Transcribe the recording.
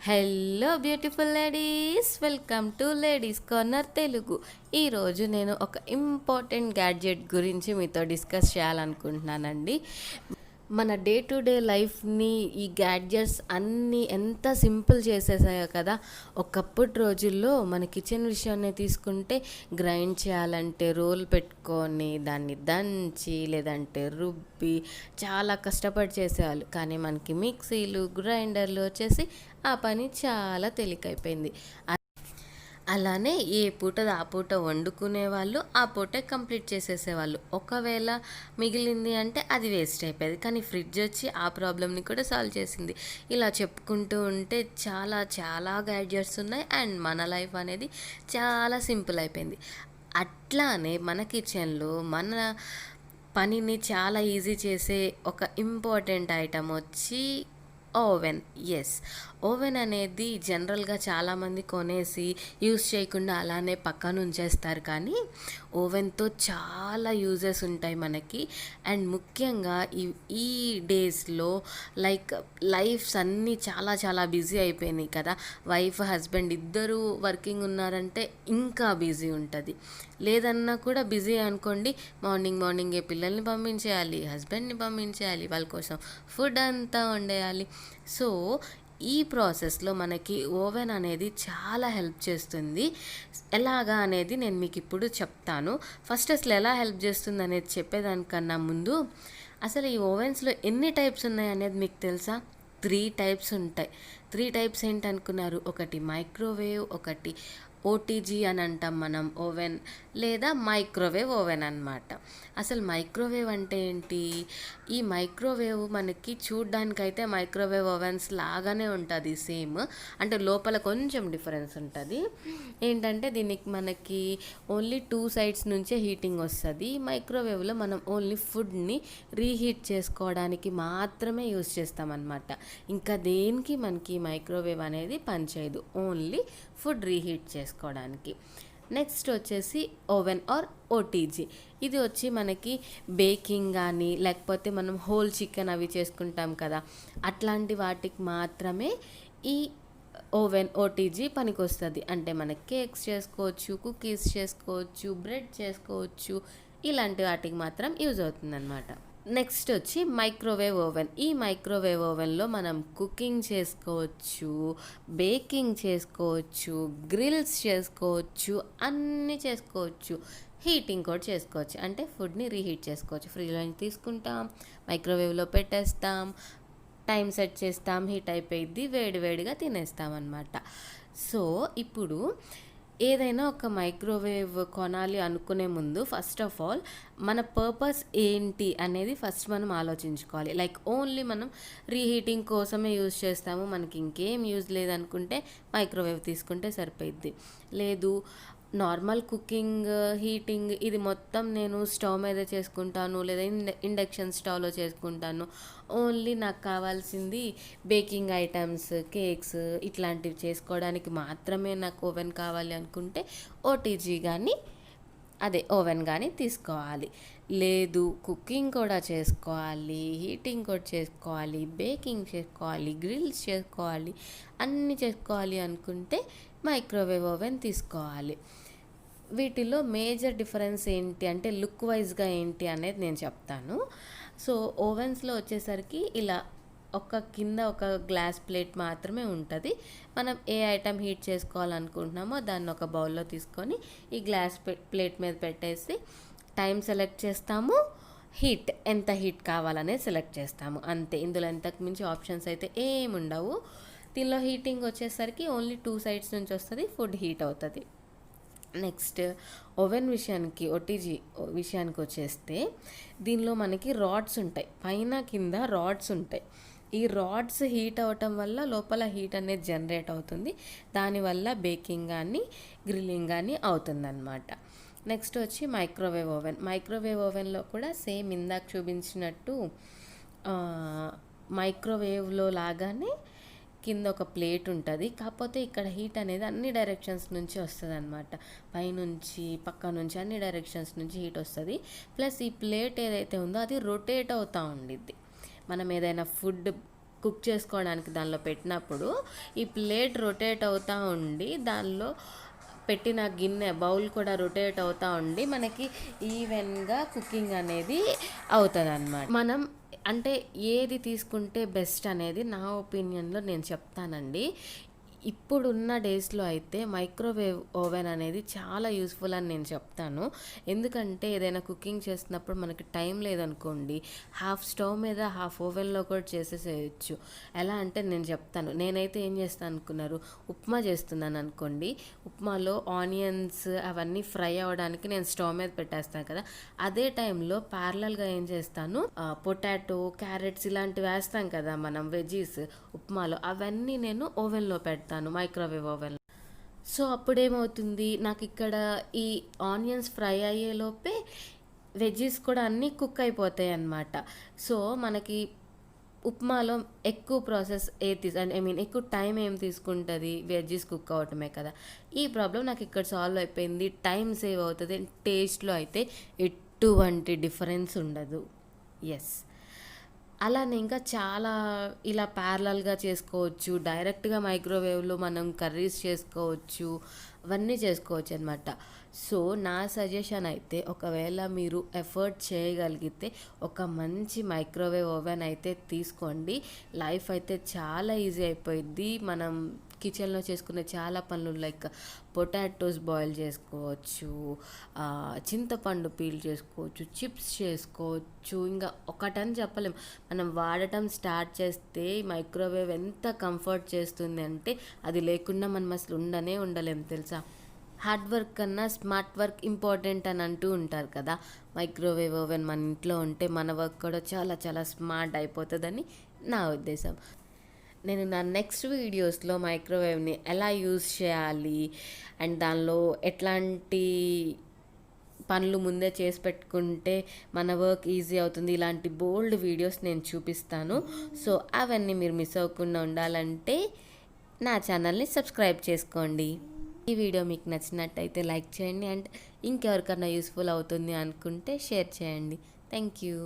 Hello beautiful ladies, welcome to ladies corner Telugu. ఈరోజు నేను ఒక ఇంపార్టెంట్ గ్యాడ్జెట్ గురించి మీతో డిస్కస్ చేయాలనుకుంటున్నానండి. మన డే టు డే లైఫ్ని ఈ గ్యాడ్జెట్స్ అన్నీ ఎంత సింపుల్ చేసేసాయో కదా. ఒకప్పటి రోజుల్లో మన కిచెన్ విషయాన్ని తీసుకుంటే గ్రైండ్ చేయాలంటే రోల్ పెట్టుకొని దాన్ని దంచి లేదంటే రుబ్బి చాలా కష్టపడి చేసేవాళ్ళు. కానీ మనకి మిక్సీలు గ్రైండర్లు వచ్చేసి ఆ పని చాలా తేలికైపోయింది. అలానే ఏ పూటది ఆ పూట వండుకునే వాళ్ళు ఆ పూటే కంప్లీట్ చేసేసేవాళ్ళు. ఒకవేళ మిగిలింది అంటే అది వేస్ట్ అయిపోయేది. కానీ ఫ్రిడ్జ్ వచ్చి ఆ ప్రాబ్లమ్ని కూడా సాల్వ్ చేసింది. ఇలా చెప్పుకుంటూ ఉంటే చాలా చాలా గ్యాడ్జెట్స్ ఉన్నాయి అండ్ మన లైఫ్ అనేది చాలా సింపుల్ అయిపోయింది. అట్లానే మన కిచెన్లో మన పనిని చాలా ఈజీ చేసే ఒక ఇంపార్టెంట్ ఐటమ్ వచ్చి ఓవెన్. ఎస్, ఓవెన్ అనేది జనరల్గా చాలామంది కొనేసి యూస్ చేయకుండా అలానే పక్కన ఉంచేస్తారు. కానీ ఓవెన్తో చాలా యూజెస్ ఉంటాయి మనకి. అండ్ ముఖ్యంగా ఈ డేస్లో లైఫ్స్ అన్నీ చాలా చాలా బిజీ అయిపోయినాయి కదా. వైఫ్ హస్బెండ్ ఇద్దరూ వర్కింగ్ ఉన్నారంటే ఇంకా బిజీ ఉంటుంది. లేదన్నా కూడా బిజీ అనుకోండి, మార్నింగే పిల్లల్ని పంపించేయాలి, హస్బెండ్ని పంపించేయాలి, వాళ్ళ కోసం ఫుడ్ అంతా వండేయాలి. సో ఈ ప్రాసెస్లో మనకి ఓవెన్ అనేది చాలా హెల్ప్ చేస్తుంది. ఎలాగా అనేది నేను మీకు ఇప్పుడు చెప్తాను. ఫస్ట్ అసలు ఎలా హెల్ప్ చేస్తుంది అనేది చెప్పేదానికన్నా ముందు అసలు ఈ ఓవెన్స్లో ఎన్ని టైప్స్ ఉన్నాయి అనేది మీకు తెలుసా? 3 టైప్స్ ఉంటాయి. 3 టైప్స్ ఏంటనుకున్నారు? ఒకటి మైక్రోవేవ్, ఒకటి ఓటీజీ అని అంటాం మనం ఓవెన్, లేదా మైక్రోవేవ్ ఓవెన్ అన్నమాట. అసలు మైక్రోవేవ్ అంటే ఏంటి? ఈ మైక్రోవేవ్ మనకి చూడ్డానికైతే మైక్రోవేవ్ ఓవెన్స్ లాగానే ఉంటుంది సేమ్, అంటే లోపల కొంచెం డిఫరెన్స్ ఉంటుంది. ఏంటంటే దీనికి మనకి ఓన్లీ 2 సైడ్స్ నుంచే హీటింగ్ వస్తుంది. మైక్రోవేవ్లో మనం ఓన్లీ ఫుడ్ని రీహీట్ చేసుకోవడానికి మాత్రమే యూస్ చేస్తామన్నమాట. ఇంకా దేనికి మనకి మైక్రోవేవ్ అనేది పనిచేయదు, ఓన్లీ ఫుడ్ రీహీట్ చేసుకోవడానికి. నెక్స్ట్ వచ్చేసి ఓవెన్ ఆర్ ఓటీజీ. ఇది వచ్చి మనకి బేకింగ్ కానీ లేకపోతే మనం హోల్ చికెన్ అవి చేసుకుంటాం కదా, అట్లాంటి వాటికి మాత్రమే ఈ ఓవెన్ ఓటీజీ పనికి వస్తుంది. అంటే మనకి కేక్స్ చేసుకోవచ్చు, కుకీస్ చేసుకోవచ్చు, బ్రెడ్ చేసుకోవచ్చు, ఇలాంటి వాటికి మాత్రం యూజ్ అవుతుందన్నమాట. నెక్స్ట్ వచ్చి మైక్రోవేవ్ ఓవెన్. ఈ మైక్రోవేవ్ ఓవెన్లో మనం కుకింగ్ చేసుకోవచ్చు, బేకింగ్ చేసుకోవచ్చు, గ్రిల్స్ చేసుకోవచ్చు, అన్నీ చేసుకోవచ్చు. హీటింగ్ కూడా చేసుకోవచ్చు, అంటే ఫుడ్ని రీహీట్ చేసుకోవచ్చు. ఫ్రిడ్జ్లో తీసుకుంటాం, మైక్రోవేవ్లో పెట్టేస్తాం, టైం సెట్ చేస్తాం, హీట్ అయిపోయిద్ది, వేడివేడిగా తినేస్తాం అన్నమాట. సో ఇప్పుడు ఏదైనా ఒక మైక్రోవేవ్ కొనాలి అనుకునే ముందు ఫస్ట్ ఆఫ్ ఆల్ మన పర్పస్ ఏంటి అనేది ఫస్ట్ మనం ఆలోచించుకోవాలి. ఓన్లీ మనం రీహీటింగ్ కోసమే యూజ్ చేస్తాము, మనకి ఇంకేం యూజ్ లేదనుకుంటే మైక్రోవేవ్ తీసుకుంటే సరిపోయిద్ది. లేదు, నార్మల్ కుకింగ్, హీటింగ్ ఇది మొత్తం నేను స్టవ్ మీద చేసుకుంటాను, లేదా ఇండక్షన్ స్టవ్లో చేసుకుంటాను, ఓన్లీ నాకు కావాల్సింది బేకింగ్ ఐటమ్స్, కేక్స్ ఇట్లాంటివి చేసుకోవడానికి మాత్రమే నాకు ఓవెన్ కావాలి అనుకుంటే ఓటీజీ కానీ ఓవెన్ కానీ తీసుకోవాలి. లేదు, కుకింగ్ కూడా చేసుకోవాలి, హీటింగ్ కూడా చేసుకోవాలి, బేకింగ్ చేసుకోవాలి, గ్రిల్స్ చేసుకోవాలి, అన్నీ చేసుకోవాలి అనుకుంటే మైక్రోవేవ్ ఓవెన్ తీసుకోవాలి. వీటిలో మేజర్ డిఫరెన్స్ ఏంటి అంటే లుక్ వైజ్గా ఏంటి అనేది నేను చెప్తాను. సో ఓవెన్స్లో వచ్చేసరికి ఇలా కింద ఒక గ్లాస్ ప్లేట్ మాత్రమే ఉంటుంది. మనం ఏ ఐటమ్ హీట్ చేసుకోవాలనుకుంటున్నామో దాన్ని ఒక బౌల్లో తీసుకొని ఈ గ్లాస్ ప్లేట్ మీద పెట్టేసి టైం సెలెక్ట్ చేస్తాము, ఎంత హీట్ కావాలనేది సెలెక్ట్ చేస్తాము, అంతే. ఇందులో ఎంతకు మించి ఆప్షన్స్ అయితే ఏమి ఉండవు. దీనిలో హీటింగ్ వచ్చేసరికి ఓన్లీ 2 సైడ్స్ నుంచి వస్తుంది, ఫుడ్ హీట్ అవుతుంది. నెక్స్ట్ ఓవెన్ ఓటీజీ విషయానికి వచ్చేస్తే దీనిలో మనకి రాడ్స్ ఉంటాయి, పైన కింద రాడ్స్ ఉంటాయి. ఈ రాడ్స్ హీట్ అవ్వటం వల్ల లోపల హీట్ అనేది జనరేట్ అవుతుంది, దానివల్ల బేకింగ్ కానీ గ్రిల్లింగ్ కానీ అవుతుందన్నమాట. నెక్స్ట్ వచ్చి మైక్రోవేవ్ ఓవెన్లో కూడా సేమ్ ఇందాక చూపించినట్టు మైక్రోవేవ్లో లాగానే కింద ఒక ప్లేట్ ఉంటుంది. కాకపోతే ఇక్కడ హీట్ అనేది అన్ని డైరెక్షన్స్ నుంచి వస్తుంది అనమాట, పైనుంచి పక్క నుంచి అన్ని డైరెక్షన్స్ నుంచి హీట్ వస్తుంది. ప్లస్ ఈ ప్లేట్ ఏదైతే ఉందో అది రొటేట్ అవుతూ ఉండిద్ది. మనం ఏదైనా ఫుడ్ కుక్ చేసుకోవడానికి దానిలో పెట్టినప్పుడు ఈ ప్లేట్ రొటేట్ అవుతూ ఉండి దానిలో పెట్టిన గిన్నె బౌల్ కూడా రొటేట్ అవుతూ ఉండి మనకి ఈవెన్గా కుకింగ్ అనేది అవుతుంది అన్నమాట. మనం అంటే ఏది తీసుకుంటే బెస్ట్ అనేది నా ఒపీనియన్లో నేను చెప్తానండి. ఇప్పుడున్న డేస్లో అయితే మైక్రోవేవ్ ఓవెన్ అనేది చాలా యూస్ఫుల్ అని నేను చెప్తాను. ఎందుకంటే ఏదైనా కుకింగ్ చేస్తున్నప్పుడు మనకి టైం లేదనుకోండి, హాఫ్ స్టవ్ మీద హాఫ్ ఓవెన్లో కూడా చేసేసేయచ్చు. ఎలా అంటే నేను చెప్తాను. నేనైతే ఏం చేస్తాను అనుకున్నారు, ఉప్మా చేస్తున్నాను అనుకోండి, ఉప్మాలో ఆనియన్స్ అవన్నీ ఫ్రై అవ్వడానికి నేను స్టవ్ మీద పెట్టేస్తాను కదా, అదే టైంలో ప్యారలల్గా ఏం చేస్తాను, పొటాటో, క్యారెట్స్ ఇలాంటివి వేస్తాం కదా మనం వెజీస్ ఉప్మాలో, అవన్నీ నేను ఓవెన్లో పెడతాను, మైక్రోవేవ్ ఓవెన్. సో అప్పుడేమవుతుంది, నాకు ఇక్కడ ఈ ఆనియన్స్ ఫ్రై అయ్యేలోపే వెజ్జీస్ కూడా అన్నీ కుక్ అయిపోతాయి అన్నమాట. సో మనకి ఉప్మాలో ఎక్కువ ప్రాసెస్ ఎక్కువ టైం ఏం తీసుకుంటుంది, వెజ్జీస్ కుక్ అవటమే కదా. ఈ ప్రాబ్లం నాకు ఇక్కడ సాల్వ్ అయిపోయింది, టైం సేవ్ అవుతుంది, టేస్ట్లో అయితే ఎటువంటి డిఫరెన్స్ ఉండదు. ఎస్, అలానే ఇంకా చాలా ఇలా ప్యారలల్గా చేసుకోవచ్చు, డైరెక్ట్గా మైక్రోవేవ్లో మనం కర్రీస్ చేసుకోవచ్చు, అవన్నీ చేసుకోవచ్చు అనమాట. సో నా సజెషన్ అయితే, ఒకవేళ మీరు ఎఫర్ట్ చేయగలిగితే ఒక మంచి మైక్రోవేవ్ ఓవెన్ అయితే తీసుకోండి. లైఫ్ అయితే చాలా ఈజీ అయిపోయింది. మనం కిచెన్లో చేసుకునే చాలా పనులు, లైక్ పొటాటోస్ బాయిల్ చేసుకోవచ్చు, చింతపండు పీల్ చేసుకోవచ్చు, చిప్స్ చేసుకోవచ్చు, ఇంకా ఒకటని చెప్పలేం. మనం వాడటం స్టార్ట్ చేస్తే మైక్రోవేవ్ ఎంత కంఫర్ట్ చేస్తుంది అంటే అది లేకుండా మనం అసలు ఉండలేం తెలుసా. హార్డ్ వర్క్ కన్నా స్మార్ట్ వర్క్ ఇంపార్టెంట్ అని అంటూ ఉంటారు కదా. మైక్రోవేవ్ ఓవెన్ మన ఇంట్లో ఉంటే మన వర్క్ కూడా చాలా చాలా స్మార్ట్ అయిపోతుందని నా ఉద్దేశం. నేను నా నెక్స్ట్ వీడియోస్లో మైక్రోవేవ్ని ఎలా యూజ్ చేయాలి అండ్ దానిలో ఎట్లాంటి పనులు ముందే చేసి పెట్టుకుంటే మన వర్క్ ఈజీ అవుతుంది, ఇలాంటి బోల్డ్ వీడియోస్ నేను చూపిస్తాను. సో అవన్నీ మీరు మిస్ అవ్వకుండా ఉండాలంటే నా ఛానల్ని సబ్స్క్రైబ్ చేసుకోండి. ఈ వీడియో మీకు నచ్చినట్టయితే లైక్ చేయండి, అండ్ ఇంకెవరికన్నా యూస్ఫుల్ అవుతుంది అనుకుంటే షేర్ చేయండి. Thank you.